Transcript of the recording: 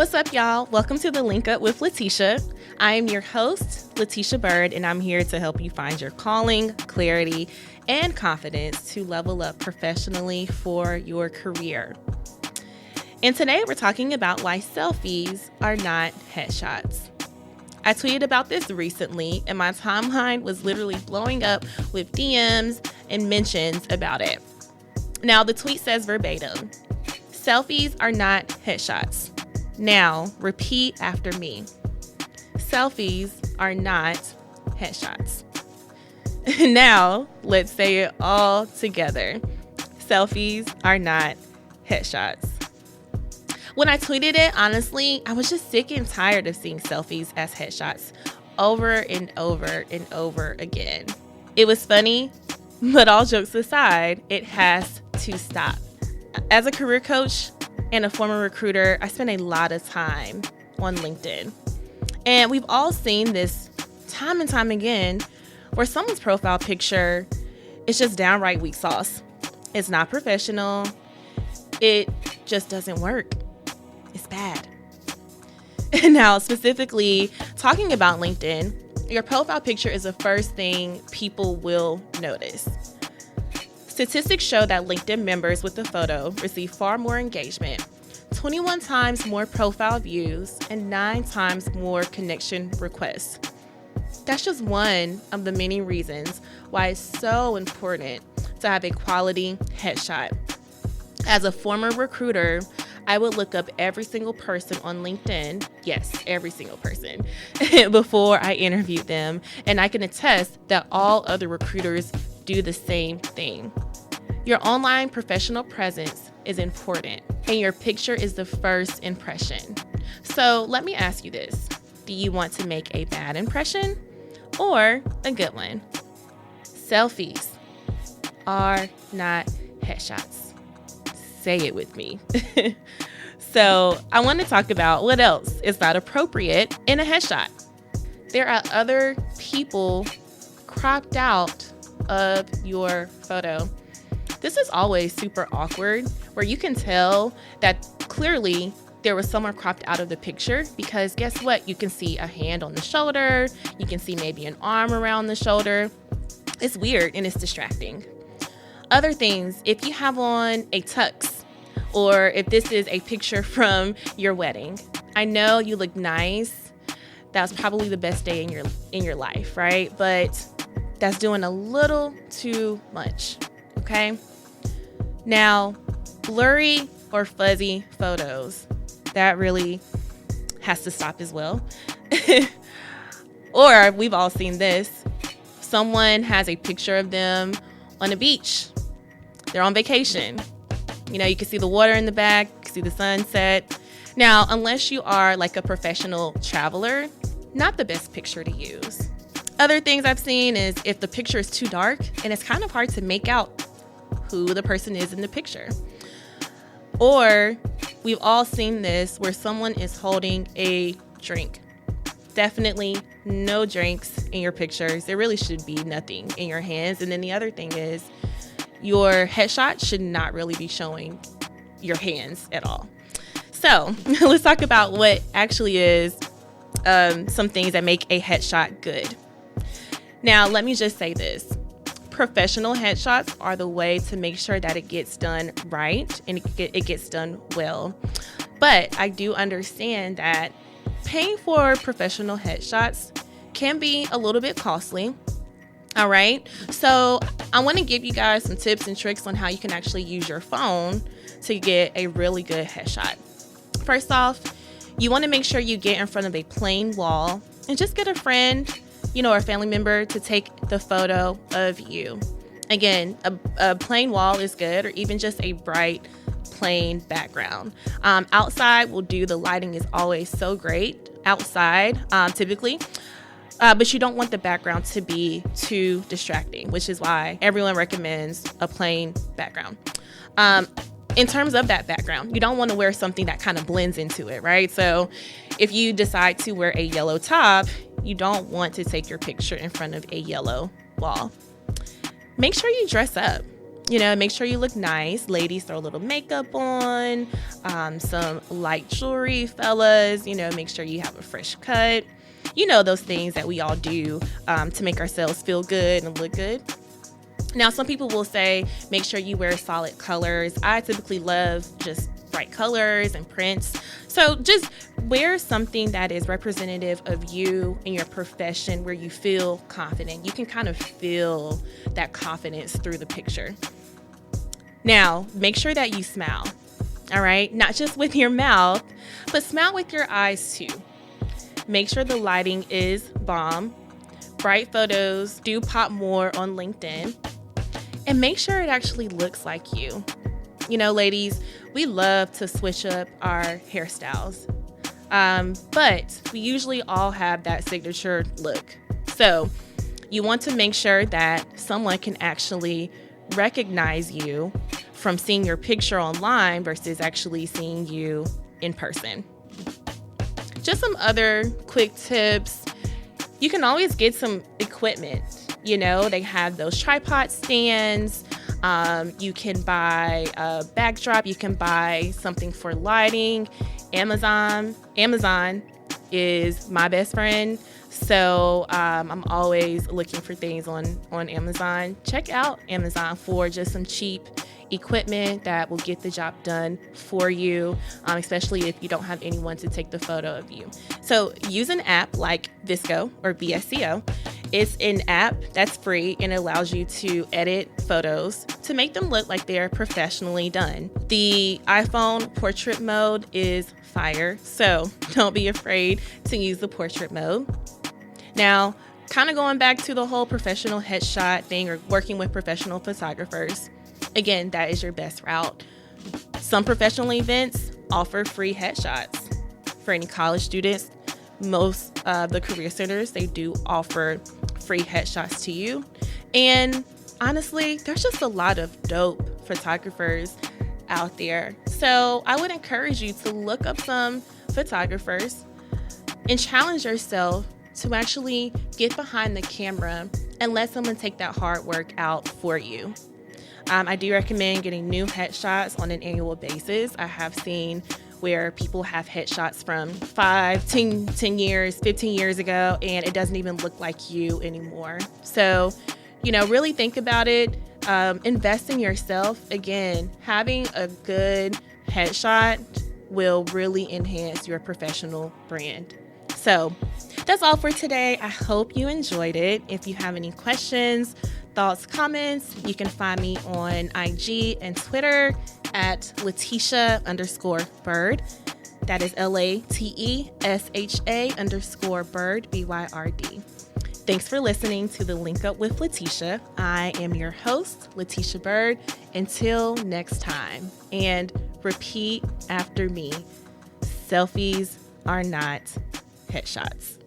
What's up, y'all? Welcome to the Link Up with Latesha. I am your host, Latesha Byrd, and I'm here to help you find your calling, clarity, and confidence to level up professionally for your career. And today we're talking about why selfies are not headshots. I tweeted about this recently, and my timeline was literally blowing up with DMs and mentions about it. Now, the tweet says verbatim, "Selfies are not headshots. Now, repeat after me. Selfies are not headshots." Now, let's say it all together. Selfies are not headshots. When I tweeted it, honestly, I was just sick and tired of seeing selfies as headshots over and over and over again. It was funny, but all jokes aside, it has to stop. As a career coach and a former recruiter, I spend a lot of time on LinkedIn. And we've all seen this time and time again where someone's profile picture is just downright weak sauce. It's not professional. It just doesn't work. It's bad. Now, specifically talking about LinkedIn, your profile picture is the first thing people will notice. Statistics show that LinkedIn members with a photo receive far more engagement, 21 times more profile views, and 9 times more connection requests. That's just one of the many reasons why it's so important to have a quality headshot. As a former recruiter, I would look up every single person on LinkedIn, yes, every single person, before I interviewed them. And I can attest that all other recruiters do the same thing. Your online professional presence is important, and your picture is the first impression. So let me ask you this. Do you want to make a bad impression or a good one? Selfies are not headshots. Say it with me. So I want to talk about what else is not appropriate in a headshot. There are other people cropped out of your photo. This is always super awkward, where you can tell that clearly there was someone cropped out of the picture, because guess what? You can see a hand on the shoulder. You can see maybe an arm around the shoulder. It's weird and it's distracting. Other things, if you have on a tux, or if this is a picture from your wedding, I know you look nice. That was probably the best day in your life, right? But that's doing a little too much, okay? Now, blurry or fuzzy photos, that really has to stop as well. Or we've all seen this. Someone has a picture of them on a beach. They're on vacation. You know, you can see the water in the back, you can see the sunset. Now, unless you are like a professional traveler, not the best picture to use. Other things I've seen is if the picture is too dark and it's kind of hard to make out who the person is in the picture. Or we've all seen this where someone is holding a drink. Definitely no drinks in your pictures. There really should be nothing in your hands. And then the other thing is, your headshot should not really be showing your hands at all. So let's talk about what actually is some things that make a headshot good. Now, let me just say this. Professional headshots are the way to make sure that it gets done right and it gets done well. But I do understand that paying for professional headshots can be a little bit costly. All right. So I want to give you guys some tips and tricks on how you can actually use your phone to get a really good headshot. First off, you want to make sure you get in front of a plain wall and just get a friend, or a family member to take the photo of you. Again, a plain wall is good, or even just a bright, plain background. Outside will do. The lighting is always so great outside, typically. But you don't want the background to be too distracting, which is why everyone recommends a plain background. In terms of that background, you don't want to wear something that kind of blends into it, right? So if you decide to wear a yellow top, you don't want to take your picture in front of a yellow wall. Make sure you dress up. Make sure you look nice. Ladies, throw a little makeup on, some light jewelry. Fellas, make sure you have a fresh cut. Those things that we all do to make ourselves feel good and look good. Now, some people will say, make sure you wear solid colors. I typically love just bright colors and prints. So just wear something that is representative of you and your profession, where you feel confident. You can kind of feel that confidence through the picture. Now, make sure that you smile, all right? Not just with your mouth, but smile with your eyes too. Make sure the lighting is bomb. Bright photos do pop more on LinkedIn. And make sure it actually looks like you. Ladies, we love to switch up our hairstyles. But we usually all have that signature look. So you want to make sure that someone can actually recognize you from seeing your picture online versus actually seeing you in person. Just some other quick tips. You can always get some equipment. They have those tripod stands. You can buy a backdrop. You can buy something for lighting. Amazon is my best friend. So I'm always looking for things on Amazon. Check out Amazon for just some cheap equipment that will get the job done for you, especially if you don't have anyone to take the photo of you. So use an app like Visco or VSCO. It's an app that's free and allows you to edit photos to make them look like they're professionally done. The iPhone portrait mode is fire, so don't be afraid to use the portrait mode. Now, kind of going back to the whole professional headshot thing or working with professional photographers, again, that is your best route. Some professional events offer free headshots. For any college students, most of the career centers, they do offer free headshots to you. And honestly, there's just a lot of dope photographers out there. So I would encourage you to look up some photographers and challenge yourself to actually get behind the camera and let someone take that hard work out for you. I do recommend getting new headshots on an annual basis. I have seen where people have headshots from 5, 10 years, 15 years ago, and it doesn't even look like you anymore. So, really think about it. Invest in yourself. Again, having a good headshot will really enhance your professional brand. So that's all for today. I hope you enjoyed it. If you have any questions, thoughts, comments, you can find me on IG and Twitter at Latesha_Byrd. That is LATESHA_Byrd, BYRD. Thanks for listening to the Link Up with Latesha. I am your host, Latesha Byrd. Until next time, and repeat after me. Selfies are not headshots.